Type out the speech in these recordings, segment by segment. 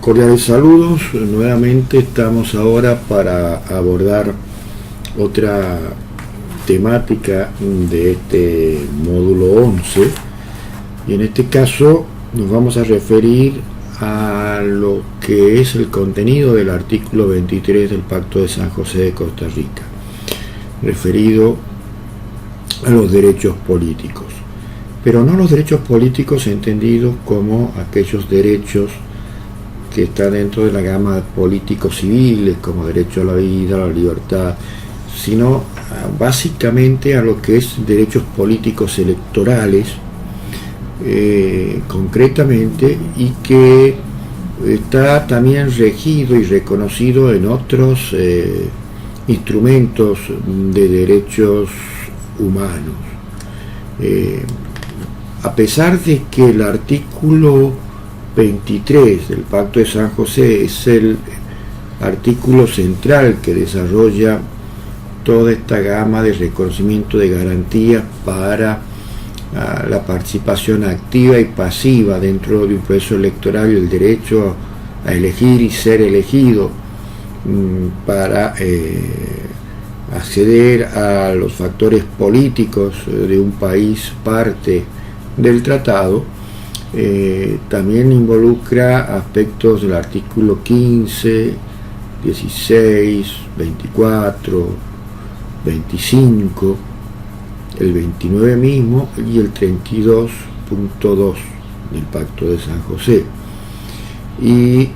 Cordiales saludos, nuevamente estamos ahora para abordar otra temática de este módulo 11 y en este caso nos vamos a referir a lo que es el contenido del artículo 23 del Pacto de San José de Costa Rica, referido a los derechos políticos, pero no los derechos políticos entendidos como aquellos derechos que están dentro de la gama políticos civiles, como derecho a la vida, a la libertad, sino básicamente a lo que es derechos políticos electorales, concretamente, y que está también regido y reconocido en otros instrumentos de derechos humanos. A pesar de que el artículo 23 del Pacto de San José es el artículo central que desarrolla toda esta gama de reconocimiento de garantías para la participación activa y pasiva dentro de un proceso electoral y el derecho a elegir y ser elegido para acceder a los factores políticos de un país parte del tratado. También involucra aspectos del artículo 15, 16, 24, 25, el 29 mismo y el 32.2 del Pacto de San José. Y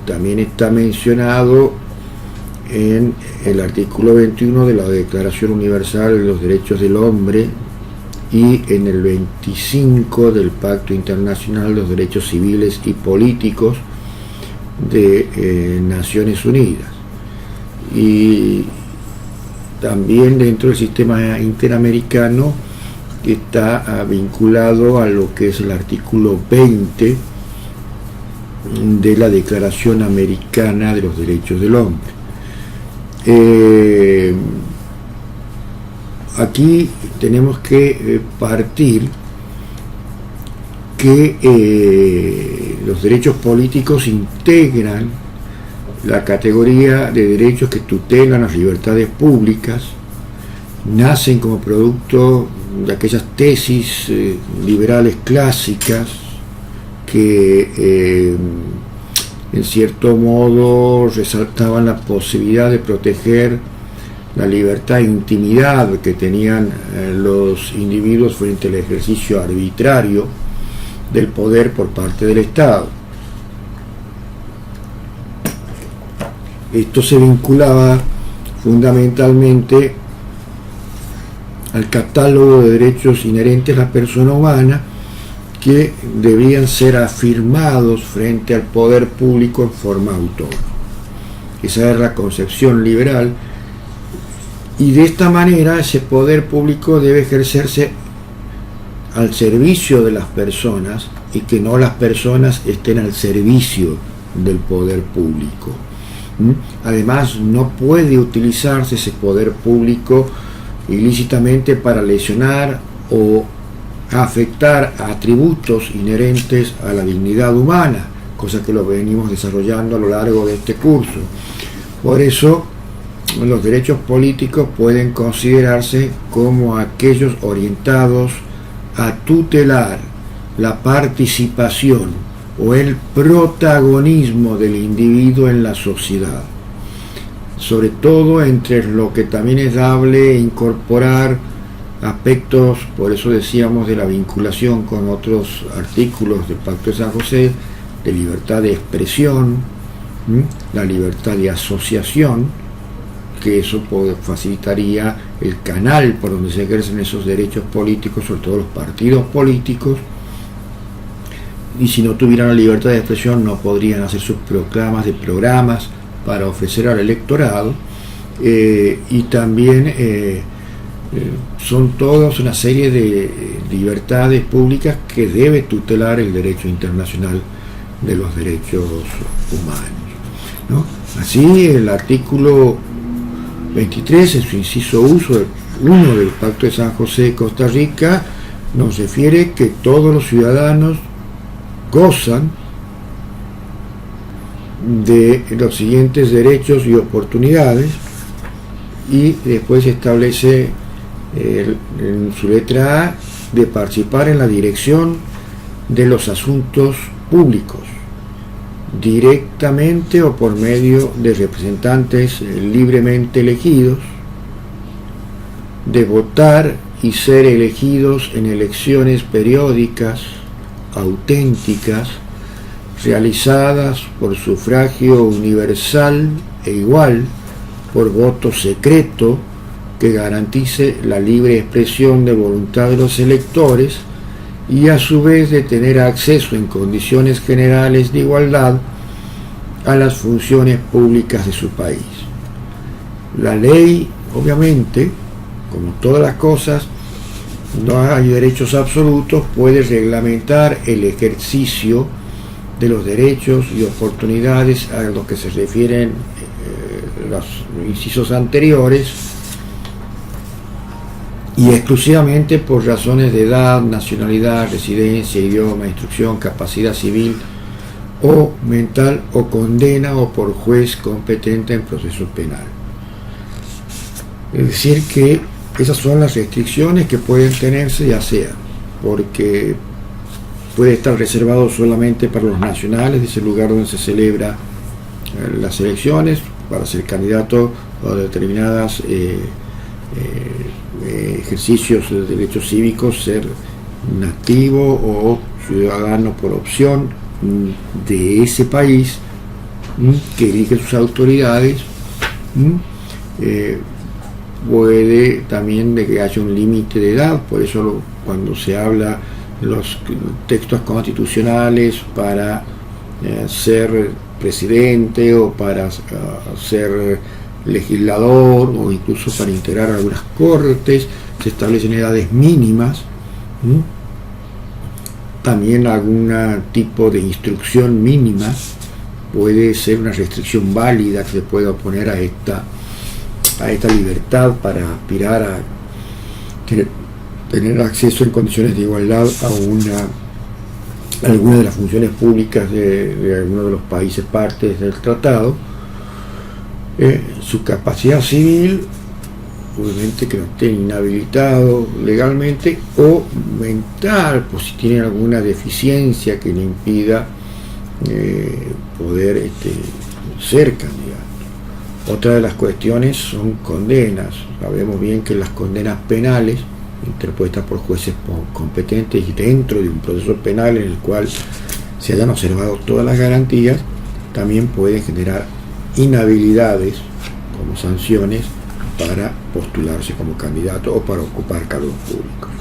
también está mencionado en el artículo 21 de la Declaración Universal de los Derechos del Hombre y en el 25 del Pacto Internacional de los Derechos Civiles y Políticos de Naciones Unidas. Y también dentro del sistema interamericano está vinculado a lo que es el artículo 20 de la Declaración Americana de los Derechos del Hombre. Aquí tenemos que partir que los derechos políticos integran la categoría de derechos que tutelan las libertades públicas, nacen como producto de aquellas tesis liberales clásicas que en cierto modo resaltaban la posibilidad de proteger la libertad e intimidad que tenían los individuos frente al ejercicio arbitrario del poder por parte del Estado. Esto se vinculaba fundamentalmente al catálogo de derechos inherentes a la persona humana que debían ser afirmados frente al poder público en forma autónoma. Esa era la concepción liberal. Y de esta manera ese poder público debe ejercerse al servicio de las personas y que no las personas estén al servicio del poder público. Además, no puede utilizarse ese poder público ilícitamente para lesionar o afectar atributos inherentes a la dignidad humana, cosa que lo venimos desarrollando a lo largo de este curso. Por eso, los derechos políticos pueden considerarse como aquellos orientados a tutelar la participación o el protagonismo del individuo en la sociedad, sobre todo entre lo que también es dable incorporar aspectos, por eso decíamos, de la vinculación con otros artículos del Pacto de San José, de libertad de expresión, la libertad de asociación, que eso facilitaría el canal por donde se ejercen esos derechos políticos, sobre todo los partidos políticos, y si no tuvieran la libertad de expresión no podrían hacer sus proclamas de programas para ofrecer al electorado, y también son todas una serie de libertades públicas que debe tutelar el derecho internacional de los derechos humanos, ¿no? Así, el artículo 23, en su inciso 1 del Pacto de San José de Costa Rica, nos refiere que todos los ciudadanos gozan de los siguientes derechos y oportunidades, y después establece en su letra A de participar en la dirección de los asuntos públicos, directamente o por medio de representantes libremente elegidos, de votar y ser elegidos en elecciones periódicas, auténticas, realizadas por sufragio universal e igual, por voto secreto, que garantice la libre expresión de voluntad de los electores, y a su vez de tener acceso en condiciones generales de igualdad a las funciones públicas de su país. La ley, obviamente, como todas las cosas, no hay derechos absolutos, puede reglamentar el ejercicio de los derechos y oportunidades a los que se refieren los incisos anteriores, y exclusivamente por razones de edad, nacionalidad, residencia, idioma, instrucción, capacidad civil o mental, o condena, o por juez competente en proceso penal. Es decir, que esas son las restricciones que pueden tenerse, ya sea porque puede estar reservado solamente para los nacionales de ese lugar donde se celebra las elecciones, para ser candidato a determinadas ejercicios de derechos cívicos, ser nativo o ciudadano por opción de ese país que elige sus autoridades. Puede también de que haya un límite de edad, por eso cuando se habla los textos constitucionales para ser presidente o para ser legislador o incluso para integrar algunas cortes, se establecen edades mínimas. También algún tipo de instrucción mínima puede ser una restricción válida que se pueda oponer a esta libertad para aspirar a tener acceso en condiciones de igualdad a alguna de las funciones públicas de alguno de los países partes del tratado. Su capacidad civil, obviamente que no esté inhabilitado legalmente, o mental, pues si tiene alguna deficiencia que le impida poder ser candidato. Otra de las cuestiones son condenas. Sabemos bien que las condenas penales interpuestas por jueces competentes y dentro de un proceso penal en el cual se hayan observado todas las garantías, también pueden generar inhabilidades como sanciones para postularse como candidato o para ocupar cargos públicos.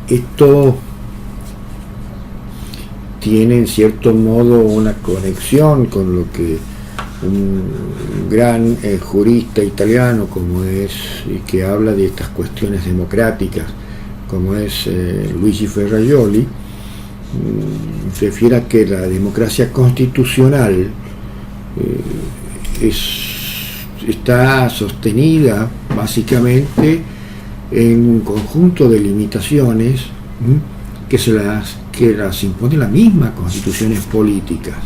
Esto tiene en cierto modo una conexión con lo que un gran jurista italiano como es, y que habla de estas cuestiones democráticas, como es Luigi Ferrajoli, refiere a que la democracia constitucional está sostenida básicamente en un conjunto de limitaciones que las impone la misma constituciones políticas,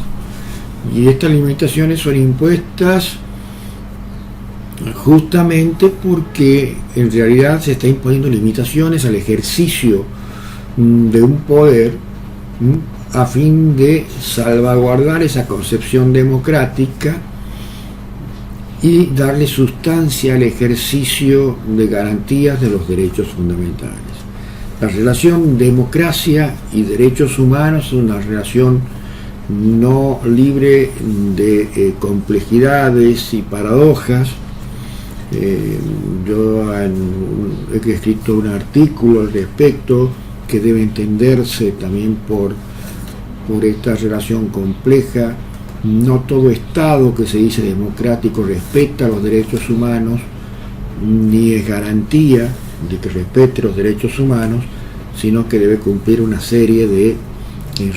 y estas limitaciones son impuestas justamente porque en realidad se está imponiendo limitaciones al ejercicio de un poder a fin de salvaguardar esa concepción democrática y darle sustancia al ejercicio de garantías de los derechos fundamentales. La relación democracia y derechos humanos es una relación no libre de complejidades y paradojas. Yo he escrito un artículo al respecto que debe entenderse también por esta relación compleja. No todo Estado que se dice democrático respeta los derechos humanos, ni es garantía de que respete los derechos humanos, sino que debe cumplir una serie de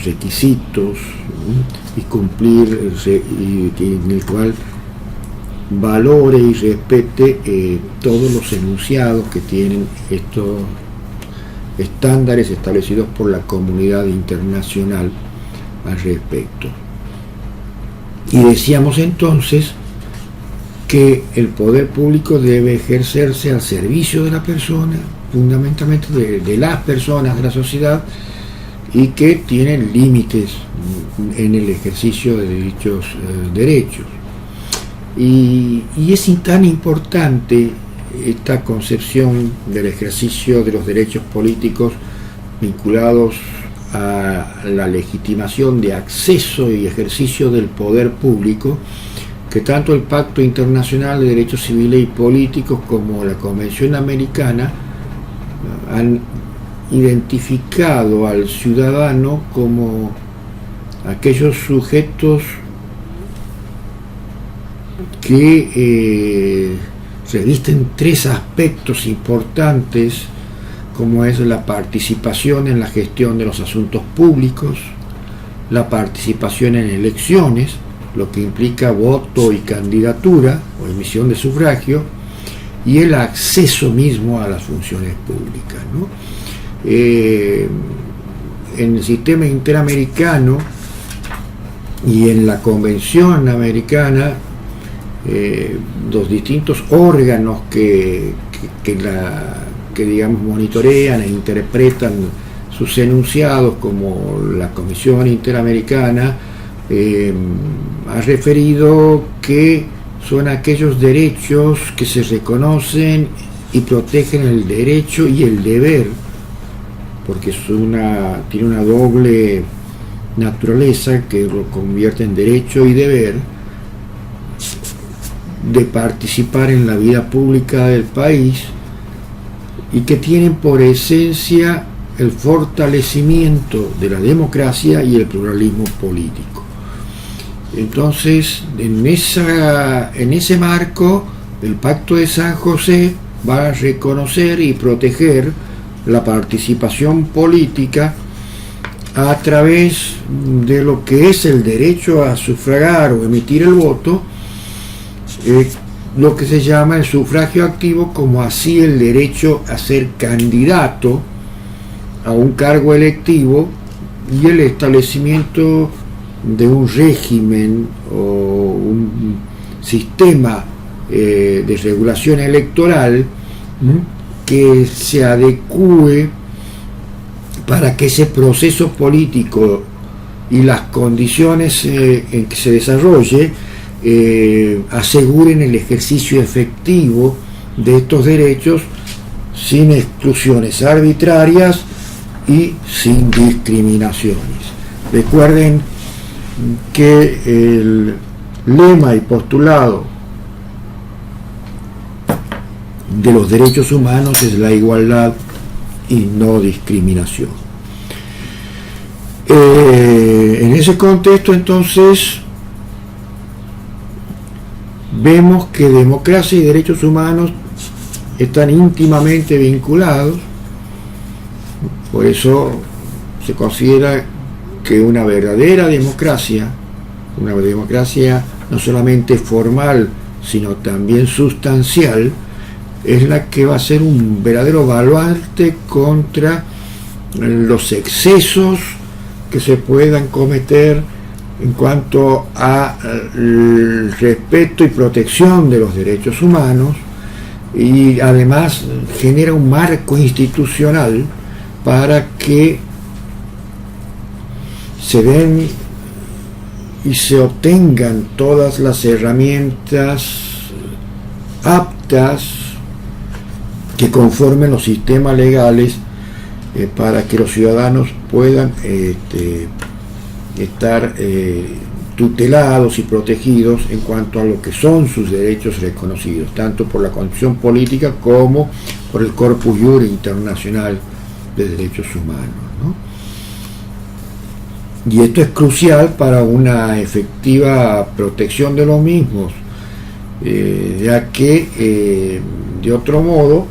requisitos y cumplir en el cual valore y respete todos los enunciados que tienen estándares establecidos por la comunidad internacional al respecto. Y decíamos entonces que el poder público debe ejercerse al servicio de la persona, fundamentalmente de las personas de la sociedad, y que tienen límites en el ejercicio de dichos derechos. Y es tan importante esta concepción del ejercicio de los derechos políticos vinculados a la legitimación de acceso y ejercicio del poder público, que tanto el Pacto Internacional de Derechos Civiles y Políticos como la Convención Americana han identificado al ciudadano como aquellos sujetos que revisten tres aspectos importantes, como es la participación en la gestión de los asuntos públicos, la participación en elecciones, lo que implica voto y candidatura o emisión de sufragio, y el acceso mismo a las funciones públicas, ¿no? En el sistema interamericano y en la Convención Americana, los distintos órganos que digamos monitorean e interpretan sus enunciados, como la Comisión Interamericana, ha referido que son aquellos derechos que se reconocen y protegen el derecho y el deber, porque tiene una doble naturaleza que lo convierte en derecho y deber, de participar en la vida pública del país, y que tienen por esencia el fortalecimiento de la democracia y el pluralismo político. Entonces, en ese marco, el Pacto de San José va a reconocer y proteger la participación política a través de lo que es el derecho a sufragar o emitir el voto, lo que se llama el sufragio activo, como así el derecho a ser candidato a un cargo electivo, y el establecimiento de un régimen o un sistema de regulación electoral que se adecúe para que ese proceso político y las condiciones en que se desarrolle aseguren el ejercicio efectivo de estos derechos sin exclusiones arbitrarias y sin discriminaciones. Recuerden que el lema y postulado de los derechos humanos es la igualdad y no discriminación. En ese contexto, entonces, vemos que democracia y derechos humanos están íntimamente vinculados. Por eso se considera que una verdadera democracia, una democracia no solamente formal, sino también sustancial, es la que va a ser un verdadero baluarte contra los excesos que se puedan cometer en cuanto al respeto y protección de los derechos humanos, y además genera un marco institucional para que se den y se obtengan todas las herramientas aptas que conformen los sistemas legales para que los ciudadanos puedan estar tutelados y protegidos en cuanto a lo que son sus derechos reconocidos, tanto por la Constitución Política como por el Corpus Juris Internacional de Derechos Humanos, ¿no? Y esto es crucial para una efectiva protección de los mismos, ya que de otro modo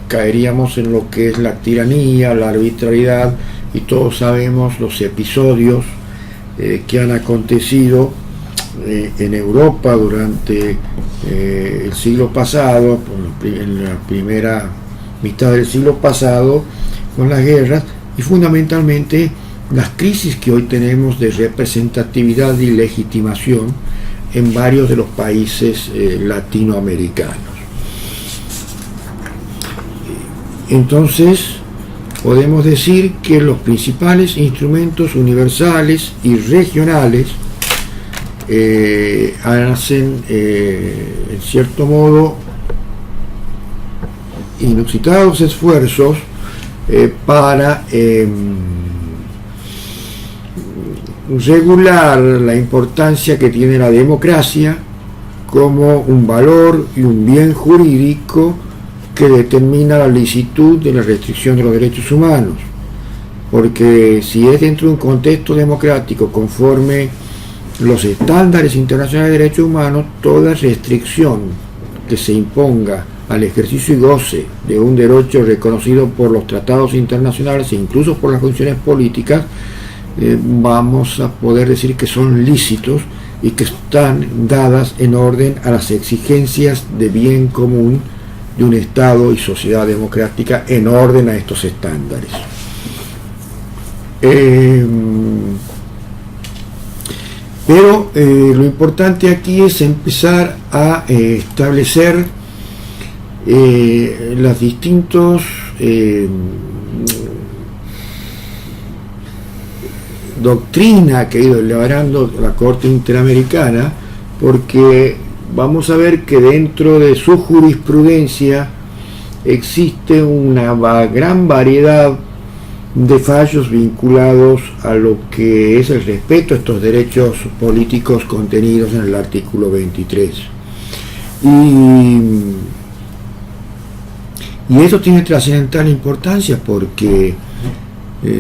caeríamos en lo que es la tiranía, la arbitrariedad, y todos sabemos los episodios que han acontecido en Europa durante el siglo pasado, en la primera mitad del siglo pasado, con las guerras y fundamentalmente las crisis que hoy tenemos de representatividad y legitimación en varios de los países latinoamericanos. Entonces, podemos decir que los principales instrumentos universales y regionales hacen, en cierto modo, inusitados esfuerzos para regular la importancia que tiene la democracia como un valor y un bien jurídico que determina la licitud de la restricción de los derechos humanos, porque si es dentro de un contexto democrático conforme los estándares internacionales de derechos humanos, toda restricción que se imponga al ejercicio y goce de un derecho reconocido por los tratados internacionales e incluso por las condiciones políticas, vamos a poder decir que son lícitos y que están dadas en orden a las exigencias de bien común de un Estado y sociedad democrática en orden a estos estándares. Pero lo importante aquí es empezar a establecer los distintos doctrina que ha ido elaborando la Corte Interamericana, porque vamos a ver que dentro de su jurisprudencia existe una gran variedad de fallos vinculados a lo que es el respeto a estos derechos políticos contenidos en el artículo 23. Y eso tiene trascendental importancia porque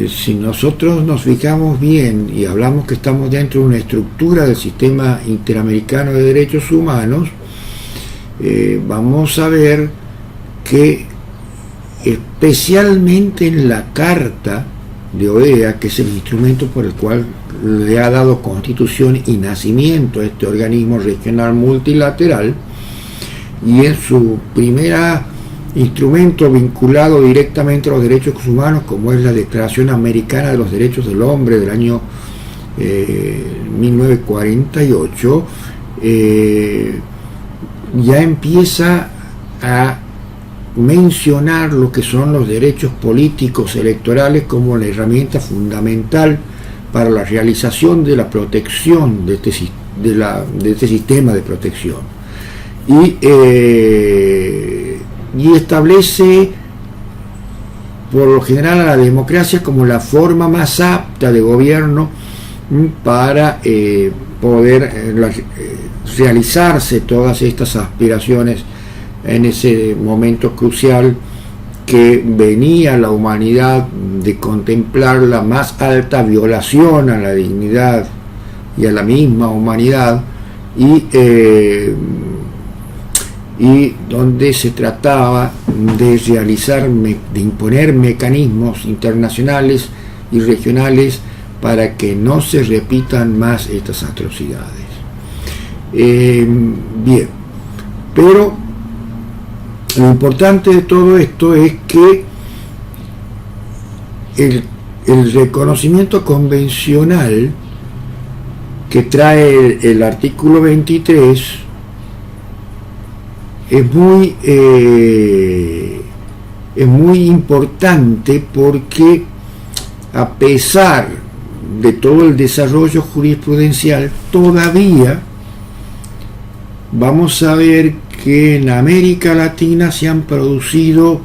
si nosotros nos fijamos bien y hablamos que estamos dentro de una estructura del sistema interamericano de derechos humanos, vamos a ver que especialmente en la Carta de OEA, que es el instrumento por el cual le ha dado constitución y nacimiento a este organismo regional multilateral, y en su primera instrumento vinculado directamente a los derechos humanos, como es la Declaración Americana de los Derechos del Hombre del año 1948, ya empieza a mencionar lo que son los derechos políticos electorales como la herramienta fundamental para la realización de la protección de este sistema de protección. Y establece por lo general a la democracia como la forma más apta de gobierno para poder realizarse todas estas aspiraciones en ese momento crucial que venía la humanidad de contemplar la más alta violación a la dignidad y a la misma humanidad, y donde se trataba de realizar, de imponer mecanismos internacionales y regionales para que no se repitan más estas atrocidades. Bien, pero lo importante de todo esto es que el reconocimiento convencional que trae el artículo 23 es muy importante, porque a pesar de todo el desarrollo jurisprudencial, todavía vamos a ver que en América Latina se han producido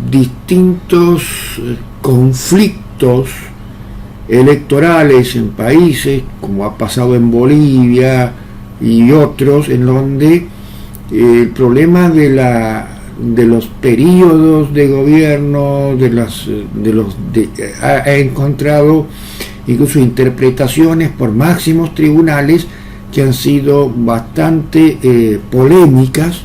distintos conflictos electorales en países como ha pasado en Bolivia y otros, en donde el problema de los periodos de gobierno ha encontrado incluso interpretaciones por máximos tribunales que han sido bastante polémicas,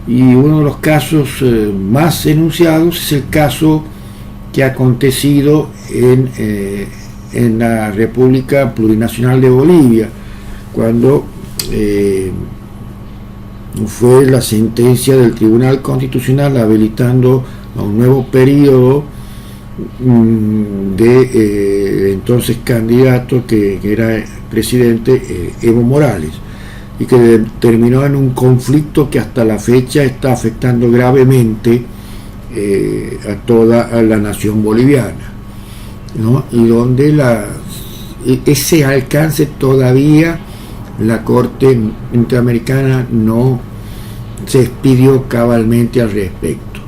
y uno de los casos más enunciados es el caso que ha acontecido en la República Plurinacional de Bolivia, cuando fue la sentencia del Tribunal Constitucional habilitando a un nuevo periodo de entonces candidato que era presidente, Evo Morales, y que terminó en un conflicto que hasta la fecha está afectando gravemente a toda la nación boliviana, ¿no? Y donde ese alcance todavía la Corte Interamericana no se expidió cabalmente al respecto.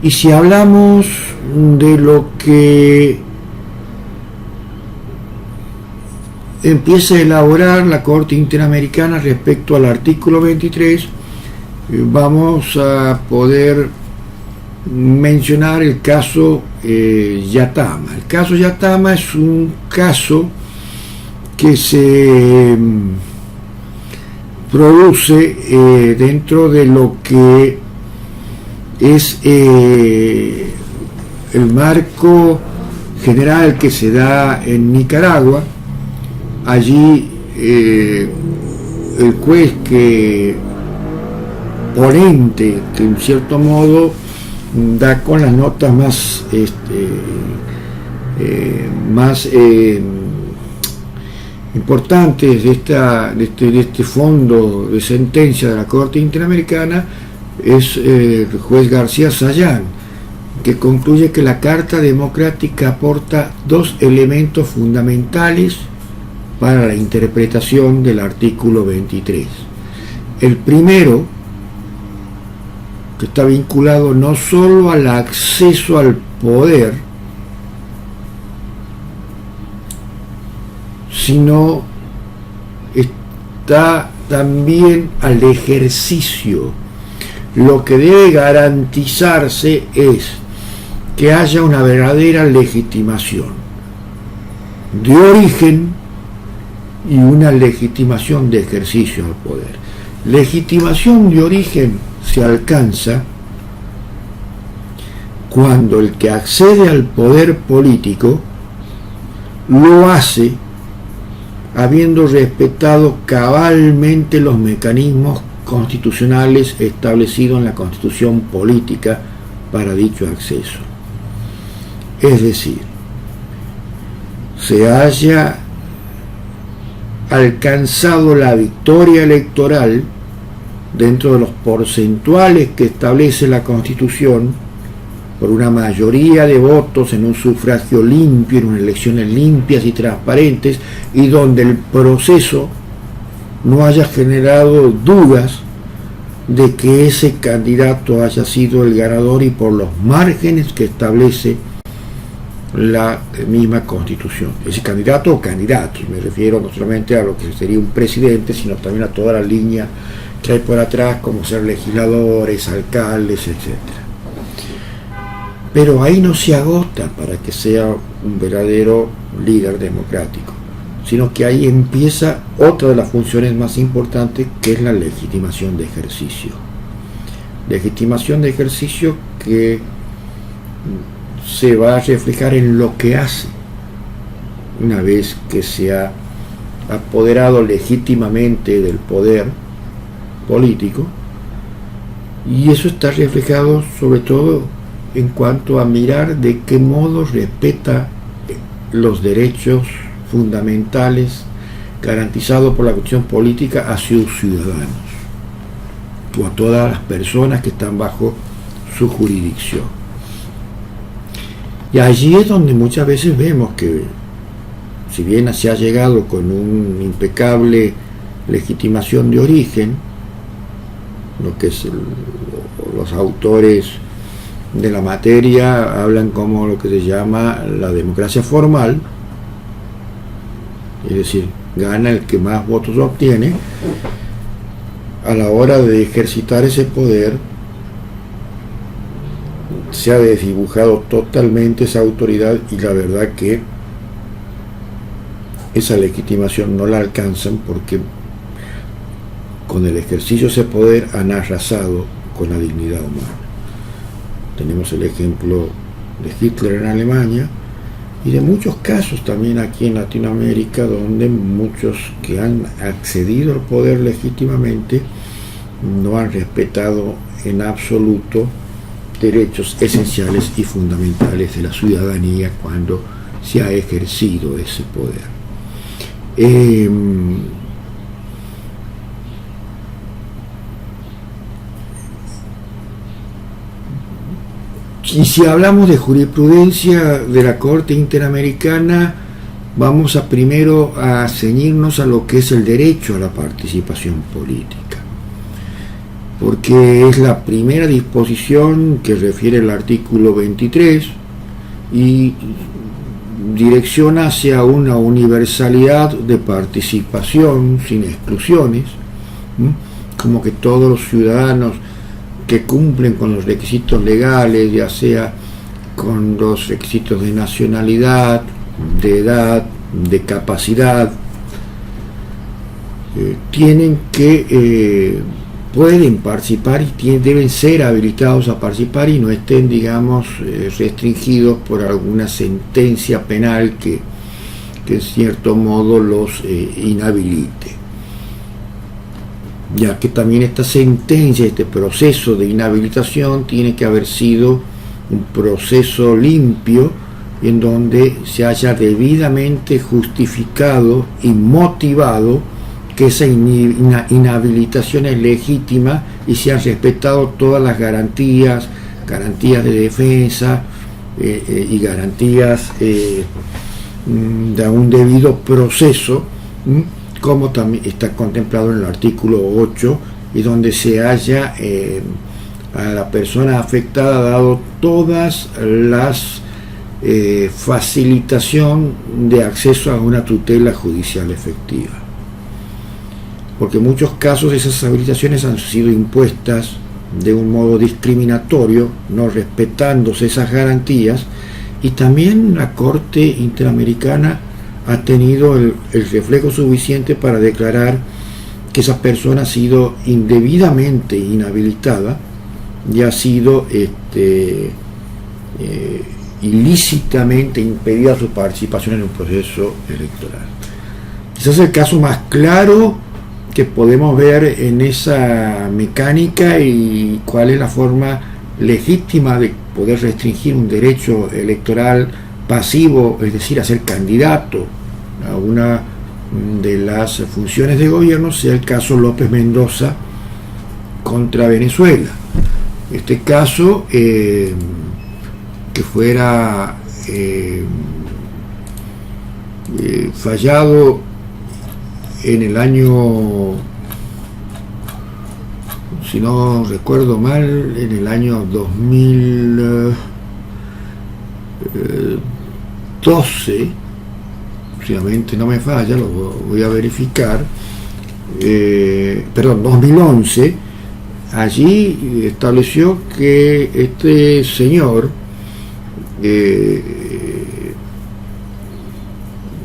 Y si hablamos de lo que empieza a elaborar la Corte Interamericana respecto al artículo 23, vamos a poder mencionar el caso Yatama. El caso Yatama es un caso que se produce dentro de lo que es el marco general que se da en Nicaragua. Allí el juez ponente, que en cierto modo da con las notas más importantes de este fondo de sentencia de la Corte Interamericana, es el juez García Sayán, que concluye que la Carta Democrática aporta dos elementos fundamentales para la interpretación del artículo 23. El primero, que está vinculado no solo al acceso al poder, sino está también al ejercicio. Lo que debe garantizarse es que haya una verdadera legitimación de origen y una legitimación de ejercicio al poder. Legitimación de origen se alcanza cuando el que accede al poder político lo hace habiendo respetado cabalmente los mecanismos constitucionales establecidos en la Constitución política para dicho acceso. Es decir, se haya alcanzado la victoria electoral dentro de los porcentuales que establece la Constitución por una mayoría de votos en un sufragio limpio, en unas elecciones limpias y transparentes, y donde el proceso no haya generado dudas de que ese candidato haya sido el ganador y por los márgenes que establece la misma Constitución. Ese candidato o candidatos, me refiero no solamente a lo que sería un presidente, sino también a toda la línea que hay por atrás, como ser legisladores, alcaldes, etc. Pero ahí no se agota para que sea un verdadero líder democrático, sino que ahí empieza otra de las funciones más importantes, que es la legitimación de ejercicio. Legitimación de ejercicio que se va a reflejar en lo que hace una vez que se ha apoderado legítimamente del poder político, y eso está reflejado sobre todo en cuanto a mirar de qué modo respeta los derechos fundamentales garantizados por la Constitución política a sus ciudadanos o a todas las personas que están bajo su jurisdicción. Y allí es donde muchas veces vemos que, si bien se ha llegado con una impecable legitimación de origen, lo que es los autores de la materia hablan como lo que se llama la democracia formal, es decir, gana el que más votos obtiene. A la hora de ejercitar ese poder se ha desdibujado totalmente esa autoridad, y la verdad que esa legitimación no la alcanzan, porque con el ejercicio de ese poder han arrasado con la dignidad humana. Tenemos el ejemplo de Hitler en Alemania, y de muchos casos también aquí en Latinoamérica, donde muchos que han accedido al poder legítimamente no han respetado en absoluto derechos esenciales y fundamentales de la ciudadanía cuando se ha ejercido ese poder. Y si hablamos de jurisprudencia de la Corte Interamericana, vamos a primero a ceñirnos a lo que es el derecho a la participación política, porque es la primera disposición que refiere el artículo 23 y direcciona hacia una universalidad de participación sin exclusiones, como que todos los ciudadanos que cumplen con los requisitos legales, ya sea con los requisitos de nacionalidad, de edad, de capacidad, tienen que pueden participar y deben ser habilitados a participar y no estén, digamos, restringidos por alguna sentencia penal que en cierto modo los inhabilite, ya que también esta sentencia, este proceso de inhabilitación tiene que haber sido un proceso limpio en donde se haya debidamente justificado y motivado que esa inhabilitación es legítima y se han respetado todas las garantías de defensa y garantías de un debido proceso, como también está contemplado en el artículo 8, y donde se haya a la persona afectada dado todas las facilitación de acceso a una tutela judicial efectiva. Porque en muchos casos esas habilitaciones han sido impuestas de un modo discriminatorio, no respetándose esas garantías, y también la Corte Interamericana ha tenido el reflejo suficiente para declarar que esa persona ha sido indebidamente inhabilitada y ha sido ilícitamente impedida su participación en un proceso electoral. Quizás el caso más claro que podemos ver en esa mecánica y cuál es la forma legítima de poder restringir un derecho electoral pasivo, es decir, a ser candidato a una de las funciones de gobierno, sea el caso López Mendoza contra Venezuela. Este caso que fuera fallado en el año, si no recuerdo mal, en el año 2012, si la mente no me falla, lo voy a verificar, 2011, allí estableció que este señor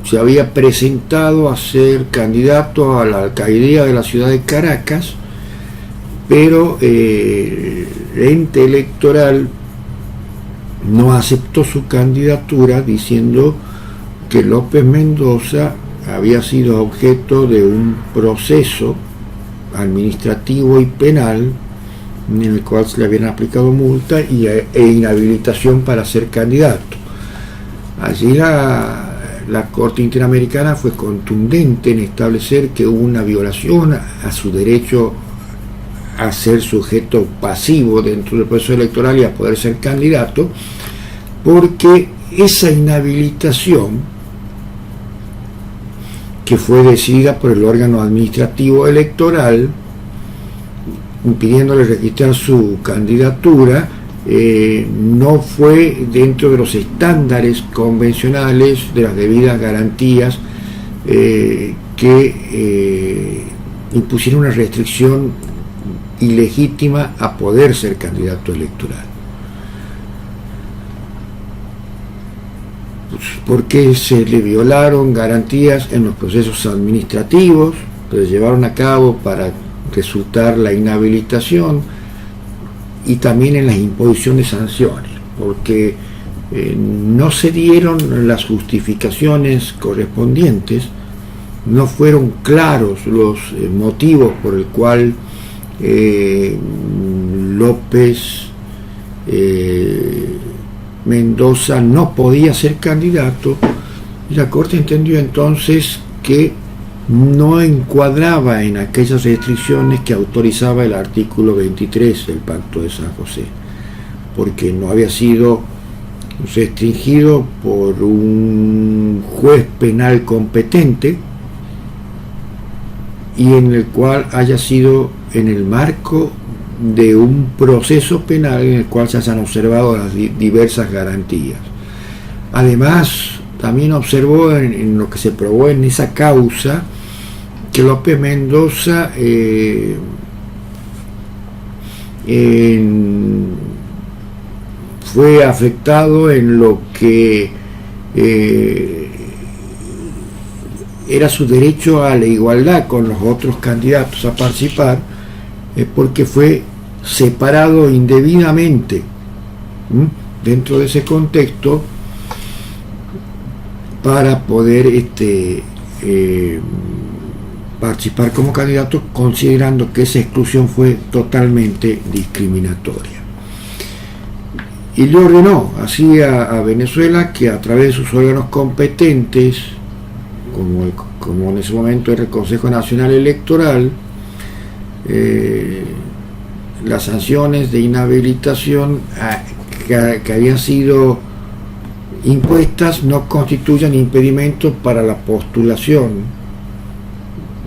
se había presentado a ser candidato a la alcaldía de la ciudad de Caracas, pero el ente electoral no aceptó su candidatura, diciendo que López Mendoza había sido objeto de un proceso administrativo y penal en el cual se le habían aplicado multa e inhabilitación para ser candidato. Allí la Corte Interamericana fue contundente en establecer que hubo una violación a su derecho a ser sujeto pasivo dentro del proceso electoral y a poder ser candidato, porque esa inhabilitación, que fue decidida por el órgano administrativo electoral, impidiéndole registrar su candidatura, no fue dentro de los estándares convencionales de las debidas garantías que impusieron una restricción ilegítima a poder ser candidato electoral. Porque se le violaron garantías en los procesos administrativos que se llevaron a cabo para resultar la inhabilitación, y también en la imposición de sanciones, porque no se dieron las justificaciones correspondientes, no fueron claros los motivos por el cual López Mendoza no podía ser candidato, y la Corte entendió entonces que no encuadraba en aquellas restricciones que autorizaba el artículo 23 del Pacto de San José, porque no había sido restringido por un juez penal competente y en el cual haya sido en el marco de un proceso penal en el cual se hayan observado las diversas garantías. Además, también observó en lo que se probó en esa causa que López Mendoza fue afectado en lo que era su derecho a la igualdad con los otros candidatos a participar, porque fue separado indebidamente. Dentro de ese contexto, para poder participar como candidato, considerando que esa exclusión fue totalmente discriminatoria. Y le ordenó así a Venezuela que a través de sus órganos competentes, como en ese momento era el Consejo Nacional Electoral, las sanciones de inhabilitación que habían sido impuestas no constituyan impedimento para la postulación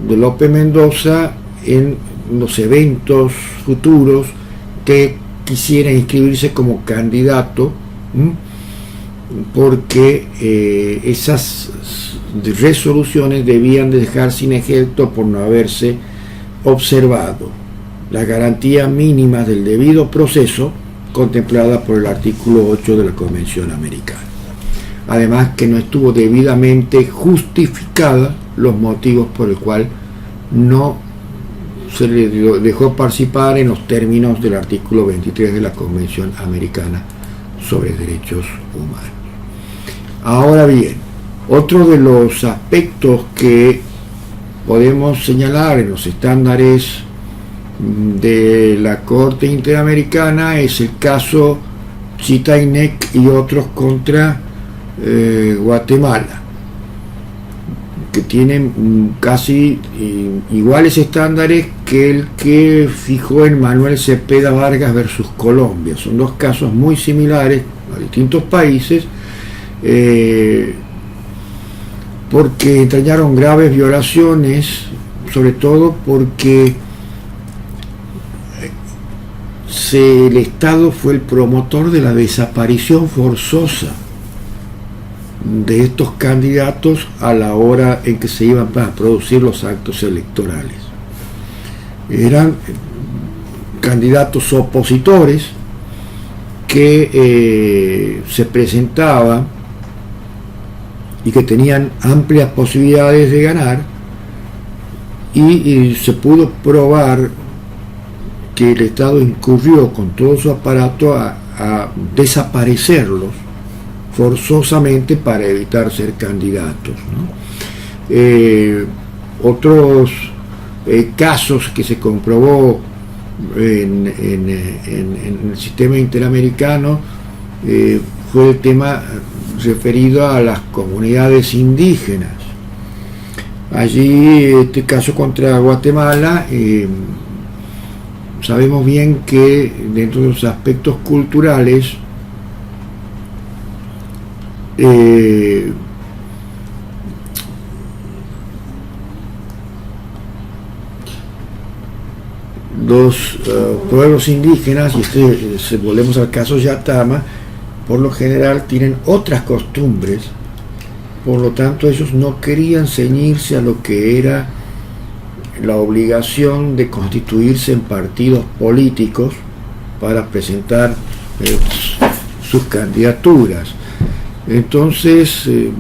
de López Mendoza en los eventos futuros que quisiera inscribirse como candidato, porque esas resoluciones debían de dejar sin efecto por no haberse observado las garantías mínimas del debido proceso contemplada por el artículo 8 de la Convención Americana. Además, que no estuvo debidamente justificada los motivos por el cual no se le dejó participar en los términos del artículo 23 de la Convención Americana sobre Derechos Humanos. Ahora bien, otro de los aspectos que podemos señalar en los estándares de la Corte Interamericana es el caso Chitainec y otros contra Guatemala, que tienen casi iguales estándares que el que fijó en Manuel Cepeda Vargas versus Colombia. Son dos casos muy similares a distintos países, porque entrañaron graves violaciones, sobre todo porque el Estado fue el promotor de la desaparición forzosa de estos candidatos a la hora en que se iban a producir los actos electorales. Eran candidatos opositores que se presentaban y que tenían amplias posibilidades de ganar, y se pudo probar que el Estado incurrió con todo su aparato a desaparecerlos forzosamente para evitar ser candidatos, ¿no? Otros casos que se comprobó en el sistema interamericano fue el tema referido a las comunidades indígenas. Allí, este caso contra Guatemala, sabemos bien que dentro de los aspectos culturales los pueblos indígenas, y si volvemos al caso Yatama, por lo general tienen otras costumbres, por lo tanto ellos no querían ceñirse a lo que era la obligación de constituirse en partidos políticos para presentar sus candidaturas. Entonces el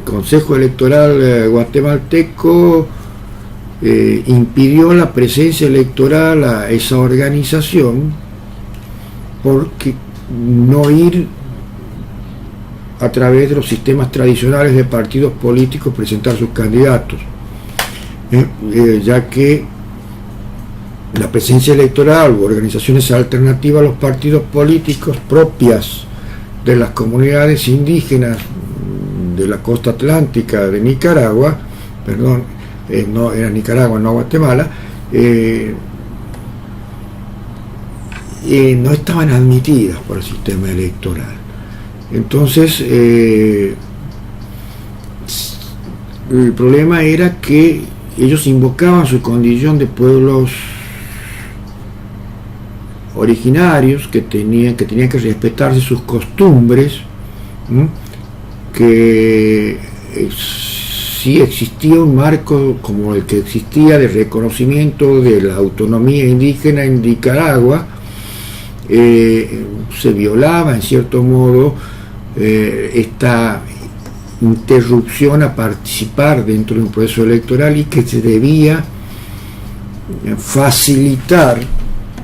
Consejo Electoral guatemalteco impidió la presencia electoral a esa organización, porque no ir a través de los sistemas tradicionales de partidos políticos presentar sus candidatos, ya que la presencia electoral u organizaciones alternativas a los partidos políticos propias de las comunidades indígenas de la costa atlántica de Nicaragua, perdón, no era Nicaragua, no Guatemala, no estaban admitidas por el sistema electoral. Entonces el problema era que ellos invocaban su condición de pueblos originarios que tenían que respetarse sus costumbres, que sí existía un marco como el que existía de reconocimiento de la autonomía indígena en Nicaragua. Se violaba en cierto modo esta interrupción a participar dentro de un proceso electoral y que se debía facilitar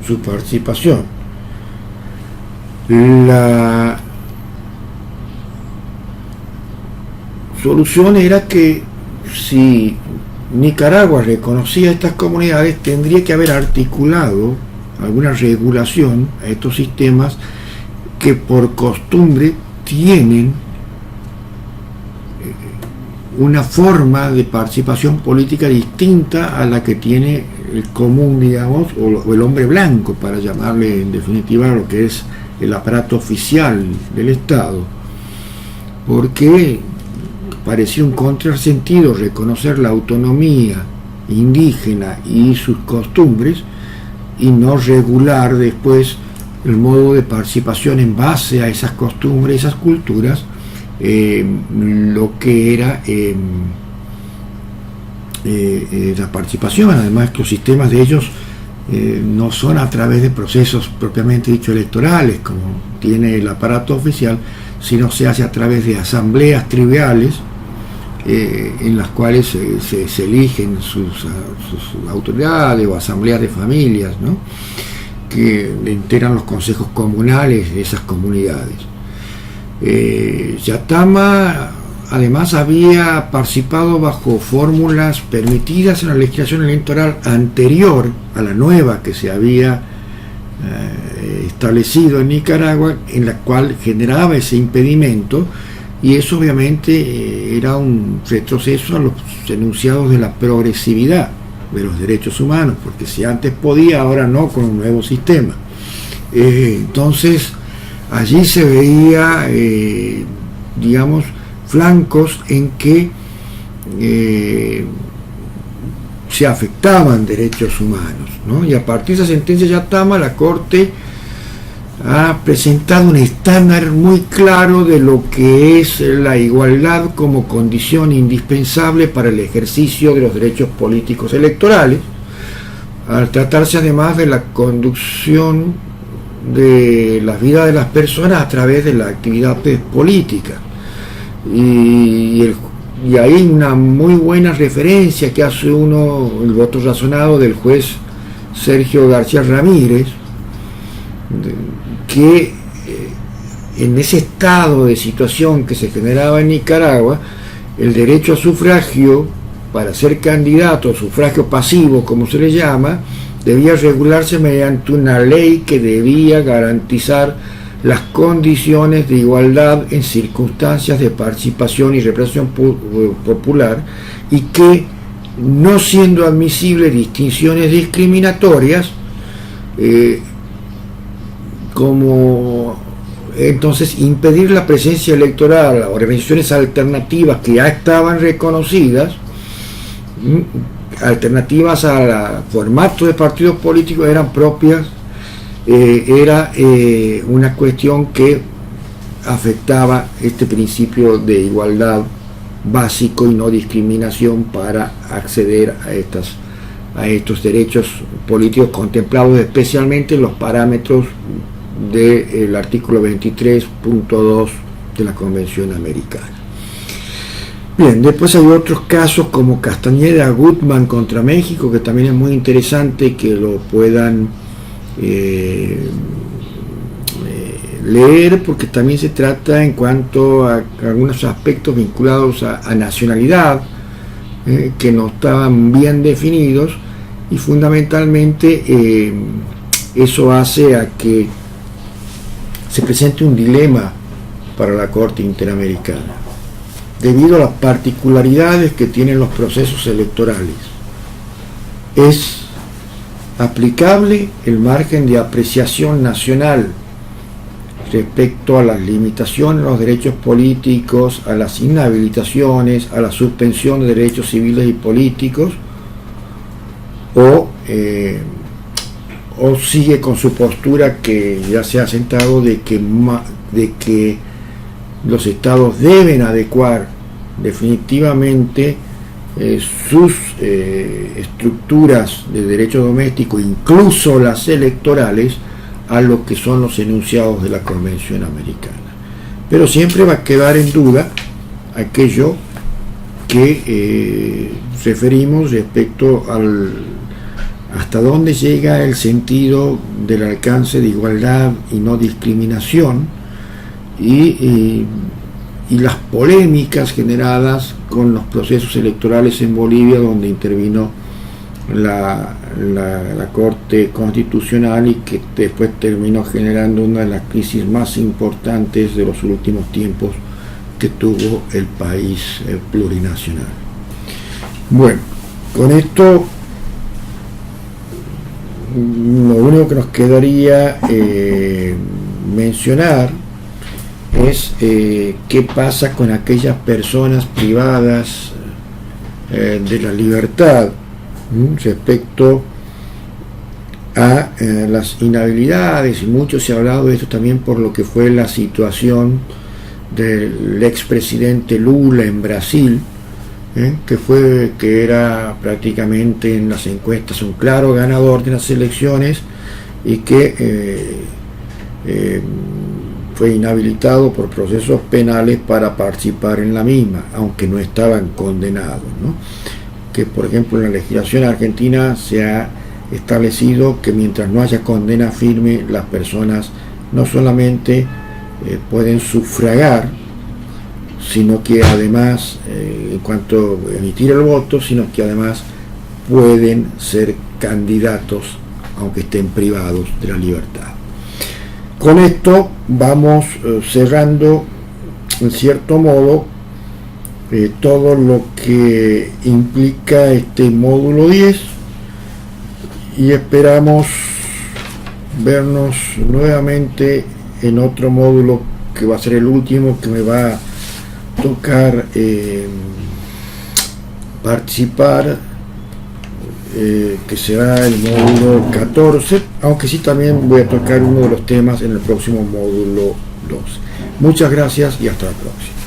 su participación. La solución era que si Nicaragua reconocía estas comunidades, tendría que haber articulado alguna regulación a estos sistemas que por costumbre tienen una forma de participación política distinta a la que tiene el común, digamos, o el hombre blanco, para llamarle en definitiva a lo que es el aparato oficial del Estado, porque parecía un contrasentido reconocer la autonomía indígena y sus costumbres y no regular después el modo de participación en base a esas costumbres, esas culturas, lo que era la participación. Además que los sistemas de ellos no son a través de procesos propiamente dicho electorales, como tiene el aparato oficial, sino se hace a través de asambleas triviales, en las cuales se eligen sus autoridades, o asambleas de familias, ¿no?, que integran los consejos comunales de esas comunidades. Yatama además había participado bajo fórmulas permitidas en la legislación electoral anterior a la nueva que se había establecido en Nicaragua, en la cual generaba ese impedimento, y eso obviamente era un retroceso a los enunciados de la progresividad de los derechos humanos, porque si antes podía, ahora no, con un nuevo sistema. Entonces allí se veía, digamos, flancos en que se afectaban derechos humanos, ¿no? Y a partir de esa sentencia de Yatama, la Corte ha presentado un estándar muy claro de lo que es la igualdad como condición indispensable para el ejercicio de los derechos políticos electorales, al tratarse además de la conducción de la vida de las personas a través de la actividad política. Y hay una muy buena referencia que hace el voto razonado del juez Sergio García Ramírez, que en ese estado de situación que se generaba en Nicaragua, el derecho a sufragio para ser candidato, sufragio pasivo como se le llama, debía regularse mediante una ley que debía garantizar las condiciones de igualdad en circunstancias de participación y representación popular, y que, no siendo admisibles distinciones discriminatorias, como entonces impedir la presencia electoral a organizaciones alternativas que ya estaban reconocidas, alternativas al formato de partidos políticos, eran propias, era una cuestión que afectaba este principio de igualdad básico y no discriminación para acceder a estos derechos políticos contemplados especialmente en los parámetros del artículo 23.2 de la Convención Americana. Bien, después hay otros casos como Castañeda Gutman contra México, que también es muy interesante que lo puedan leer, porque también se trata en cuanto a algunos aspectos vinculados a nacionalidad que no estaban bien definidos, y fundamentalmente eso hace a que se presente un dilema para la Corte Interamericana, debido a las particularidades que tienen los procesos electorales. ¿Es aplicable el margen de apreciación nacional respecto a las limitaciones a los derechos políticos, a las inhabilitaciones, a la suspensión de derechos civiles y políticos, o sigue con su postura que ya se ha sentado de que los estados deben adecuar definitivamente sus estructuras de derecho doméstico, incluso las electorales, a lo que son los enunciados de la Convención Americana? Pero siempre va a quedar en duda aquello que referimos respecto hasta dónde llega el sentido del alcance de igualdad y no discriminación, y las polémicas generadas con los procesos electorales en Bolivia, donde intervino la Corte Constitucional, y que después terminó generando una de las crisis más importantes de los últimos tiempos que tuvo el país plurinacional. Bueno, con esto lo único que nos quedaría mencionar es qué pasa con aquellas personas privadas de la libertad respecto a las inhabilidades, y mucho se ha hablado de esto también por lo que fue la situación del expresidente Lula en Brasil, que era prácticamente en las encuestas un claro ganador de las elecciones, y que fue inhabilitado por procesos penales para participar en la misma, aunque no estaban condenados, ¿no? Que por ejemplo en la legislación argentina se ha establecido que mientras no haya condena firme, las personas no solamente pueden sufragar, sino que además, en cuanto a emitir el voto, sino que además pueden ser candidatos aunque estén privados de la libertad. Con esto vamos cerrando en cierto modo todo lo que implica este módulo 10, y esperamos vernos nuevamente en otro módulo que va a ser el último, que me va a tocar participar, que será el módulo 14, aunque sí también voy a tocar uno de los temas en el próximo módulo 12. Muchas gracias y hasta la próxima.